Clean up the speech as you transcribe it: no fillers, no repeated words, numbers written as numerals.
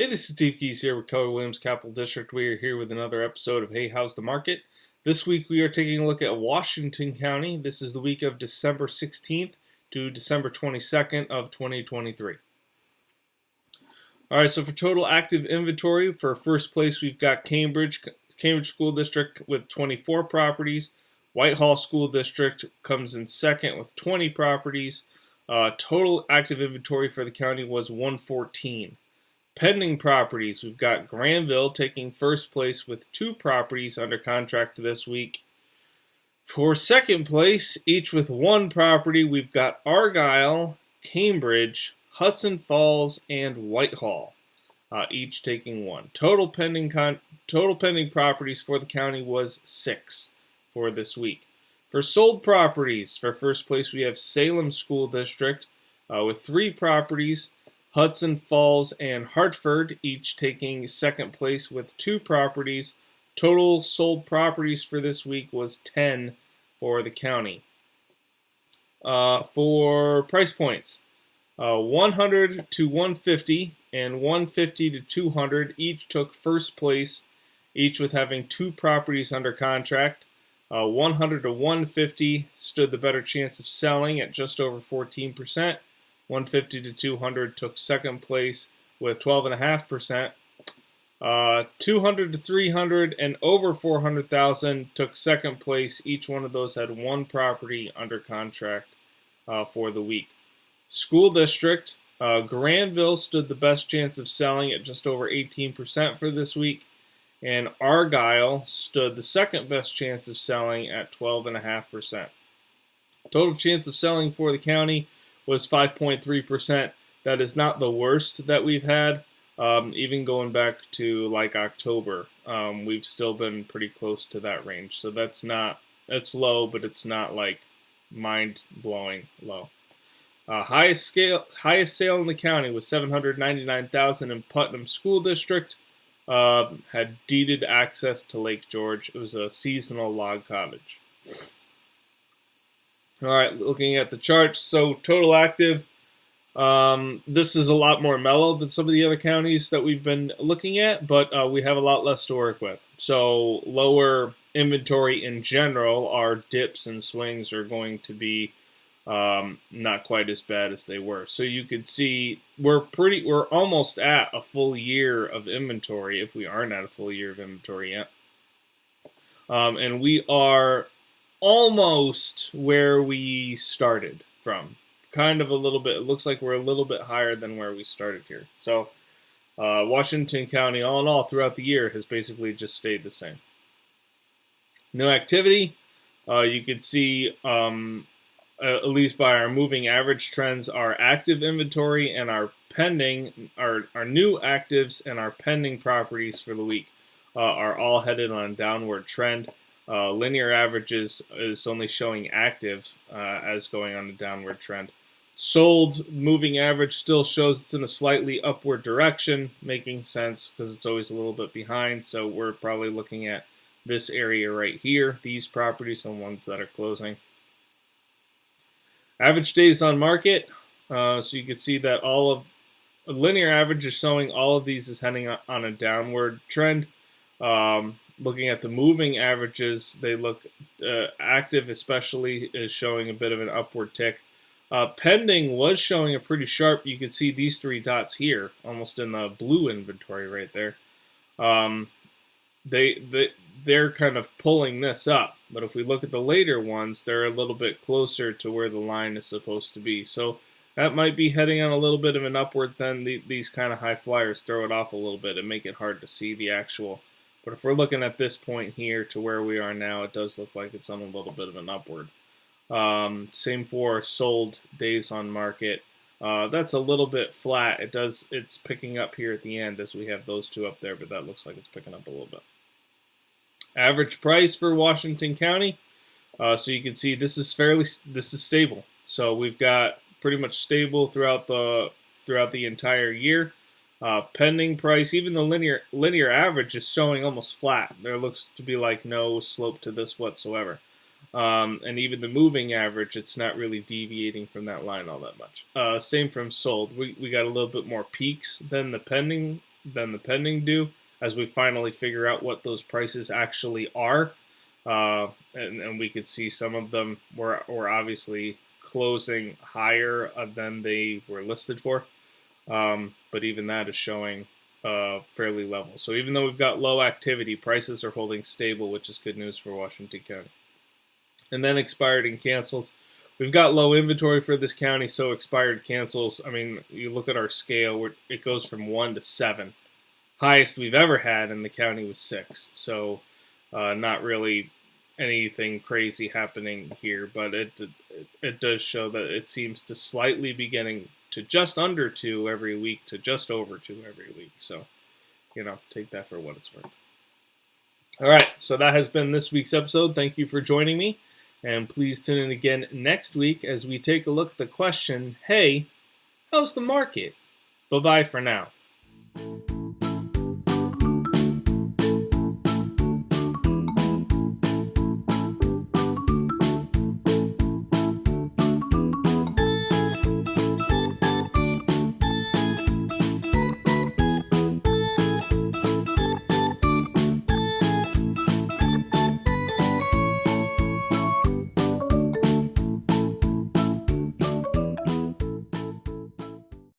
Hey, this is Steve Keys here with Keller Williams Capital District. We are here with another episode of Hey, How's the Market? This week we are taking a look at Washington County. This is the week of December 16th to December 22nd of 2023. All right, so for total active inventory, for first place we've got Cambridge School District with 24 properties. Whitehall School District comes in second with 20 properties. Total active inventory for the county was 114. Pending properties, we've got Granville taking first place with 2 properties under contract this week. For second place, each with 1 property, we've got Argyle, Cambridge, Hudson Falls, and Whitehall, each taking 1. Total pending properties for the county was 6 for this week. For sold properties, for first place, we have Salem School District with 3 properties. Hudson Falls and Hartford each taking second place with 2 properties. Total sold properties for this week was 10 for the county. For price points, 100 to 150 and 150 to 200 each took first place, each with having 2 properties under contract. 100 to 150 stood the better chance of selling at just over 14%. 150 to 200 took second place with 12.5%. 200 to 300 and over 400,000 took second place. Each one of those had 1 property under contract for the week. School district, Granville stood the best chance of selling at just over 18% for this week. And Argyle stood the second best chance of selling at 12.5%. Total chance of selling for the county was 5.3%. That is not the worst that we've had. Even going back to like October, we've still been pretty close to that range. So that's low, but it's not like mind-blowing low. Highest sale in the county was $799,000 in Putnam School District. Had deeded access to Lake George. It was a seasonal log cottage. All right, looking at the charts, so total active, this is a lot more mellow than some of the other counties that we've been looking at, but we have a lot less to work with. So lower inventory in general, our dips and swings are going to be not quite as bad as they were. So you could see we're almost at a full year of inventory, if we aren't at a full year of inventory yet. And we are almost where we started from. Kind of a little bit. It looks like we're a little bit higher than where we started here. So Washington County, all in all, throughout the year has basically just stayed the same. No activity. You could see, at least by our moving average trends, our active inventory and our pending, our new actives and our pending properties for the week are all headed on a downward trend. Linear averages is only showing active as going on a downward trend. Sold moving average still shows it's in a slightly upward direction, making sense because it's always a little bit behind. So we're probably looking at this area right here, these properties and ones that are closing. Average days on market. So you can see that all of linear average is showing all of these is heading on a downward trend. Looking at the moving averages, they look active, especially, is showing a bit of an upward tick. Pending was showing a pretty sharp. You can see these 3 dots here, almost in the blue inventory right there. They're kind of pulling this up, but if we look at the later ones, they're a little bit closer to where the line is supposed to be. So that might be heading on a little bit of an upward. Then these kind of high flyers throw it off a little bit and make it hard to see the actual. But if we're looking at this point here to where we are now, it does look like it's on a little bit of an upward. Same for sold days on market. That's a little bit flat. It's picking up here at the end as we have those 2 up there, but that looks like it's picking up a little bit. Average price for Washington County. So you can see this is stable. So we've got pretty much stable throughout the entire year. Pending price, even the linear average is showing almost flat. There looks to be like no slope to this whatsoever. And even the moving average, it's not really deviating from that line all that much. Same from sold. We got a little bit more peaks than the pending than the pending do, as we finally figure out what those prices actually are. And we could see some of them were obviously closing higher than they were listed for. But even that is showing fairly level. So even though we've got low activity, prices are holding stable, which is good news for Washington County. And then expired and cancels. We've got low inventory for this county, so expired cancels, I mean, you look at our scale, where it goes from 1 to 7. Highest we've ever had in the county was 6. So not really anything crazy happening here, but it does show that it seems to slightly be getting to just under 2 every week to just over 2 every week. So, take that for what it's worth. All right, so that has been this week's episode. Thank you for joining me. And please tune in again next week as we take a look at the question, hey, how's the market? Bye-bye for now.